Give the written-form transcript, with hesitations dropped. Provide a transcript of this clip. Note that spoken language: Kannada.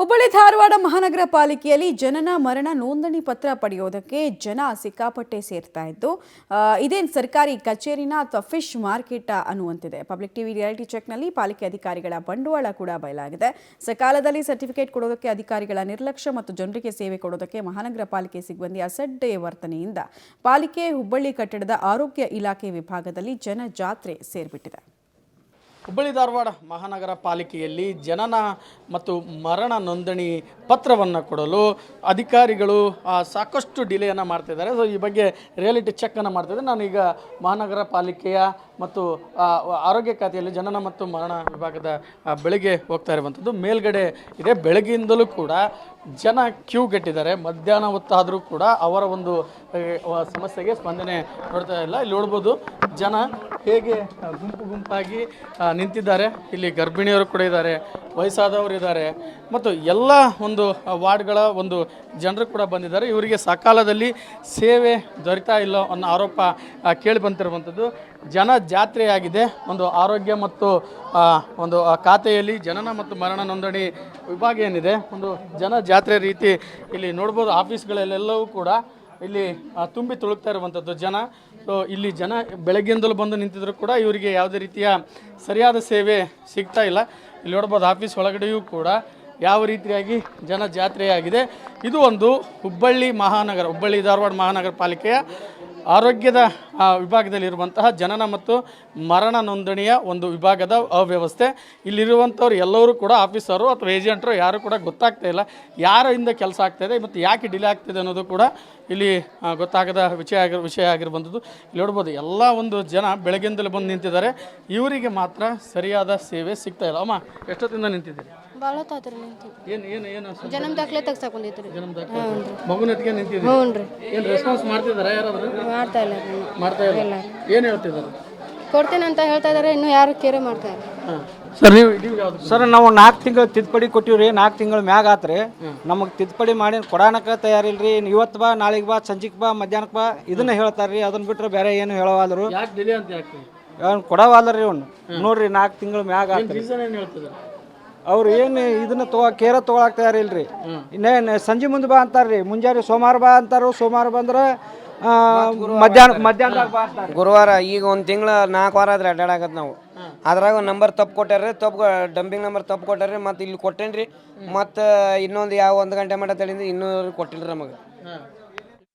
ಹುಬ್ಬಳ್ಳಿ ಧಾರವಾಡ ಮಹಾನಗರ ಪಾಲಿಕೆಯಲ್ಲಿ ಜನನ ಮರಣ ನೋಂದಣಿ ಪತ್ರ ಪಡೆಯೋದಕ್ಕೆ ಜನ ಸಿಕ್ಕಾಪಟ್ಟೆ ಸೇರ್ತಾ ಇದ್ದು ಇದೇನು ಸರ್ಕಾರಿ ಕಚೇರಿನ ಅಥವಾ ಫಿಶ್ ಮಾರ್ಕೆಟ್ ಅನ್ನುವಂತಿದೆ. ಪಬ್ಲಿಕ್ ಟಿವಿ ರಿಯಾಲಿಟಿ ಚೆಕ್ನಲ್ಲಿ ಪಾಲಿಕೆ ಅಧಿಕಾರಿಗಳ ಬಂಡವಾಳ ಕೂಡ ಬಯಲಾಗಿದೆ. ಸಕಾಲದಲ್ಲಿ ಸರ್ಟಿಫಿಕೇಟ್ ಕೊಡೋದಕ್ಕೆ ಅಧಿಕಾರಿಗಳ ನಿರ್ಲಕ್ಷ್ಯ ಮತ್ತು ಜನರಿಗೆ ಸೇವೆ ಕೊಡೋದಕ್ಕೆ ಮಹಾನಗರ ಪಾಲಿಕೆ ಸಿಬ್ಬಂದಿ ಅಸಡ್ಡೆ ವರ್ತನೆಯಿಂದ ಪಾಲಿಕೆ ಹುಬ್ಬಳ್ಳಿ ಕಟ್ಟಡದ ಆರೋಗ್ಯ ಇಲಾಖೆ ವಿಭಾಗದಲ್ಲಿ ಜನ ಜಾತ್ರೆ ಸೇರ್ಬಿಟ್ಟಿದೆ. ಹುಬ್ಬಳ್ಳಿ ಧಾರವಾಡ ಮಹಾನಗರ ಪಾಲಿಕೆಯಲ್ಲಿ ಜನನ ಮತ್ತು ಮರಣ ನೋಂದಣಿ ಪತ್ರವನ್ನು ಕೊಡಲು ಅಧಿಕಾರಿಗಳು ಸಾಕಷ್ಟು ಡಿಲೇಯನ್ನು ಮಾಡ್ತಿದ್ದಾರೆ. ಸೊ ಈ ಬಗ್ಗೆ ರಿಯಾಲಿಟಿ ಚೆಕ್ಕನ್ನು ಮಾಡ್ತಿದ್ದಾರೆ. ನಾನೀಗ ಮಹಾನಗರ ಪಾಲಿಕೆಯ ಮತ್ತು ಆರೋಗ್ಯ ಖಾತೆಯಲ್ಲಿ ಜನನ ಮತ್ತು ಮರಣ ವಿಭಾಗದ ಬೆಳಗ್ಗೆ ಹೋಗ್ತಾ ಇರುವಂಥದ್ದು ಮೇಲ್ಗಡೆ ಇದೆ. ಬೆಳಗ್ಗೆಯಿಂದಲೂ ಕೂಡ ಜನ ಕ್ಯೂ ಗಟ್ಟಿದ್ದಾರೆ. ಮಧ್ಯಾಹ್ನ ಹೊತ್ತಾದರೂ ಕೂಡ ಅವರ ಒಂದು ಸಮಸ್ಯೆಗೆ ಸ್ಪಂದನೆ ನೋಡ್ತಾ ಇಲ್ಲ. ಇಲ್ಲಿ ನೋಡ್ಬೋದು ಜನ ಹೇಗೆ ಗುಂಪಾಗಿ ನಿಂತಿದ್ದಾರೆ. ಇಲ್ಲಿ ಗರ್ಭಿಣಿಯರು ಕೂಡ ಇದ್ದಾರೆ, ವಯಸ್ಸಾದವರು ಇದ್ದಾರೆ ಮತ್ತು ಎಲ್ಲ ಒಂದು ವಾರ್ಡ್ಗಳ ಒಂದು ಜನರು ಕೂಡ ಬಂದಿದ್ದಾರೆ. ಇವರಿಗೆ ಸಕಾಲದಲ್ಲಿ ಸೇವೆ ದೊರೀತಾ ಇಲ್ಲ ಅನ್ನೋ ಆರೋಪ ಕೇಳಿ ಬಂತಿರುವಂಥದ್ದು. ಜನ ಜಾತ್ರೆಯಾಗಿದೆ. ಒಂದು ಆರೋಗ್ಯ ಮತ್ತು ಒಂದು ಖಾತೆಯಲ್ಲಿ ಜನನ ಮತ್ತು ಮರಣ ನೋಂದಣಿ ವಿಭಾಗ ಏನಿದೆ, ಒಂದು ಜನ ಜಾತ್ರೆ ರೀತಿ ಇಲ್ಲಿ ನೋಡ್ಬೋದು. ಆಫೀಸ್ಗಳಲ್ಲೆಲ್ಲವೂ ಕೂಡ ಇಲ್ಲಿ ತುಂಬಿ ತುಳುಕ್ತಾ ಇರುವಂಥದ್ದು ಜನ. ಸೊ ಇಲ್ಲಿ ಜನ ಬೆಳಗ್ಗೆಯಿಂದಲೂ ಬಂದು ನಿಂತಿದ್ರು ಕೂಡ ಇವರಿಗೆ ಯಾವುದೇ ರೀತಿಯ ಸರಿಯಾದ ಸೇವೆ ಸಿಗ್ತಾ ಇಲ್ಲ. ಇಲ್ಲಿ ನೋಡ್ಬೋದು ಆಫೀಸ್ ಒಳಗಡೆಯೂ ಕೂಡ ಯಾವ ರೀತಿಯಾಗಿ ಜನ ಜಾತ್ರೆಯಾಗಿದೆ. ಇದು ಒಂದು ಹುಬ್ಬಳ್ಳಿ ಧಾರವಾಡ ಮಹಾನಗರ ಪಾಲಿಕೆಯ ಆರೋಗ್ಯದ ವಿಭಾಗದಲ್ಲಿರುವಂತಹ ಜನನ ಮತ್ತು ಮರಣ ನೋಂದಣಿಯ ಒಂದು ವಿಭಾಗದ ಅವ್ಯವಸ್ಥೆ. ಇಲ್ಲಿರುವಂಥವ್ರು ಎಲ್ಲರೂ ಕೂಡ ಆಫೀಸರು ಅಥವಾ ಏಜೆಂಟರು ಯಾರು ಕೂಡ ಗೊತ್ತಾಗ್ತಾ ಇಲ್ಲ ಯಾರಿಂದ ಕೆಲಸ ಆಗ್ತಾಯಿದೆ ಮತ್ತು ಯಾಕೆ ಡಿಲೇ ಆಗ್ತಿದೆ ಅನ್ನೋದು ಕೂಡ ಇಲ್ಲಿ ಗೊತ್ತಾಗದ ವಿಷಯ ಆಗಿರುವಂಥದ್ದು. ಇಲ್ಲಿ ನೋಡ್ಬೋದು ಎಲ್ಲ ಒಂದು ಜನ ಬೆಳಗ್ಗೆಯಿಂದಲೇ ಬಂದು ನಿಂತಿದ್ದಾರೆ. ಇವರಿಗೆ ಮಾತ್ರ ಸರಿಯಾದ ಸೇವೆ ಸಿಗ್ತಾ ಇಲ್ಲ. ಅಮ್ಮ, ಎಷ್ಟೊತ್ತಿಂದ ನಿಂತಿದ್ದೀರಿ? ಜನ್ಮ ದಾಖಲೆ ತೆಗ್ಸಕ್ ಬಂದಿದ್ರಿ. ಮಗುನ ಎತ್ಗೆ ನಿಂತಿದ್ದೀರಿ? ಏನು ರೆಸ್ಪಾನ್ಸ್ ಮಾಡ್ತಿದ್ದಾರೆ? ಯಾರಾದರೂ ಮಾಡ್ತಾ ಇಲ್ಲ. ಏನು ಹೇಳ್ತಿದ್ದಾರೆ? ಕೊಡ್ತೇನೆ ಅಂತ ಹೇಳ್ತಾ ಇದಾರೆ, ಇನ್ನು ಯಾರು ಕೇರೆ ಮಾಡ್ತಾ ಇಲ್ಲ. ಸರ್ ನೀವು ಯಾವ್ದು? ಸರ್ ನಾವು 4 ತಿಂಗಳು ತಿದ್ದುಪಡಿ ಕೊಟ್ಟಿವ್ರಿ. 4 ತಿಂಗಳ ಮ್ಯಾಗ ಆತ್ರಿ. ನಮಗೆ ತಿದ್ದುಪಡಿ ಮಾಡಿ ಕೊಡಾನಕ ತಯಾರಿಲ್ರಿ. ಇವತ್ತು ಬಾ, ನಾಳೆಗೆ ಬಾ, ಸಂಜೆಗೆ ಬಾ, ಮಧ್ಯಾಹ್ನಕ್ಕೆ ಬಾ, ಇದನ್ನ ಹೇಳ್ತಾರ್ರಿ. ಅದನ್ನ ಬಿಟ್ರೆ ಬೇರೆ ಏನು ಹೇಳವಾದ್ರು. ಯಾಕೆ ಡಿಲೇ ಅಂತ ಯಾಕೆ ಕೊಡವಾದ್ರಿ ಅವ್ನು ನೋಡ್ರಿ. 4 ತಿಂಗಳ ಮ್ಯಾಗ ಆತ್ರಿ. ಏನು ಹೇಳ್ತಿದ್ದಾರೆ ಅವ್ರು? ಏನು ಇದನ್ನ ಕೇರ ತೊಗೊಳಕ್ ತಯಾರಿಲ್ರಿ. ಇನ್ನೇನು ಸಂಜೆ ಮುಂದೆ ಬಾ ಅಂತಾರ್ರಿ. ಮುಂಜಾನೆ ಸೋಮವಾರ ಬಾ ಅಂತಾರು. ಸೋಮವಾರ ಬಂದ್ರೆ ಮಧ್ಯಾಹ್ನದಾಗ ಬಾ ಅಂತಾರೆ. ಗುರುವಾರ ಈಗ ಒಂದು ತಿಂಗಳು 4 ವಾರ ಆದ್ರೆ ಅಡ್ಡಾಡಕತ್ ನಾವು. ಅದ್ರಾಗ ನಂಬರ್ ತಪ್ಪು ಕೊಟ್ಟಾರ್ರಿ. ಡಂಪಿಂಗ್ ನಂಬರ್ ತಪ್ಪು ಕೊಟ್ಟಾರ್ರಿ. ಮತ್ತು ಇಲ್ಲಿ ಕೊಟ್ಟೇನ್ರಿ. ಮತ್ತು ಇನ್ನೊಂದು 1 ಗಂಟೆ ಮಟ್ಟ ತಳಿಂದ ಇನ್ನೂ ಕೊಟ್ಟಿಲ್ರಿ ನಮಗೆ.